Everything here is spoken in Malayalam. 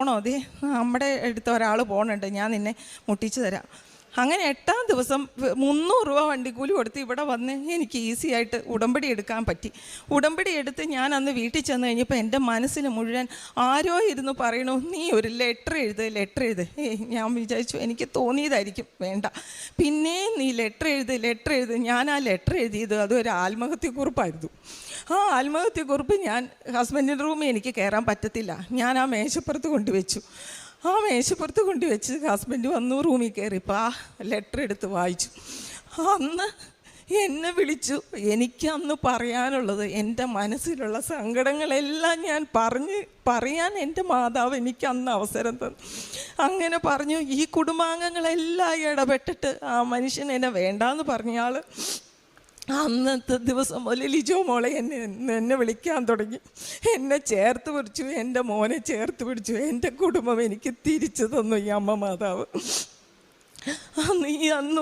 പോണോ അതെ നമ്മുടെ അടുത്ത ഒരാൾ പോകണുണ്ട്, ഞാൻ നിന്നെ മുട്ടിച്ചു തരാം. അങ്ങനെ 8-ാം ദിവസം 300 രൂപ വണ്ടിക്കൂലി കൊടുത്ത് ഇവിടെ വന്ന് എനിക്ക് ഈസി ആയിട്ട് ഉടമ്പടി എടുക്കാൻ പറ്റി. ഉടമ്പടി എടുത്ത് ഞാൻ അന്ന് വീട്ടിൽ ചെന്ന് കഴിഞ്ഞപ്പോൾ എൻ്റെ മനസ്സിന് മുഴുവൻ ആരോ ഇരുന്ന് പറയണു, നീ ഒരു ലെറ്റർ എഴുത്. ഞാൻ വിചാരിച്ചു എനിക്ക് തോന്നിയതായിരിക്കും, വേണ്ട. പിന്നെ നീ ലെറ്റർ എഴുത്. ഞാൻ ആ ലെറ്റർ എഴുതിയത് അതൊരു ആത്മഹത്യക്കുറിപ്പായിരുന്നു. ആ ആത്മഹത്യക്കുറിപ്പ് ഞാൻ ഹസ്ബൻഡിൻ്റെ റൂമിൽ എനിക്ക് കയറാൻ പറ്റത്തില്ല, ഞാൻ ആ മേശപ്പുറത്ത് കൊണ്ടുവച്ചു. ആ മേശപ്പുറത്ത് കൊണ്ടുവച്ച് ഹസ്ബൻഡ് വന്നു, റൂമിൽ കയറിയപ്പോൾ ആ ലെറ്റർ എടുത്ത് വായിച്ചു. അന്ന് എന്നെ വിളിച്ചു. എനിക്ക് അന്ന് പറയാനുള്ളത്, എൻ്റെ മനസ്സിലുള്ള സങ്കടങ്ങളെല്ലാം ഞാൻ പറയാൻ എൻ്റെ മാതാവ് എനിക്ക് അന്ന് അവസരം തന്നു. അങ്ങനെ പറഞ്ഞു. ഈ കുടുംബാംഗങ്ങളെല്ലാം ഇടപെട്ടിട്ട് ആ മനുഷ്യൻ എന്നെ വേണ്ടാന്ന് പറഞ്ഞയാൾ അന്നത്തെ ദിവസം മുതൽ ലിജോ മോളെ എന്നെ വിളിക്കാൻ തുടങ്ങി. എന്നെ ചേർത്ത് പിടിച്ചു, എൻ്റെ മോനെ ചേർത്ത് പിടിച്ചു. എൻ്റെ കുടുംബം എനിക്ക് തിരിച്ചു തന്നു ഈ അമ്മ മാതാവ്. നീ അന്ന്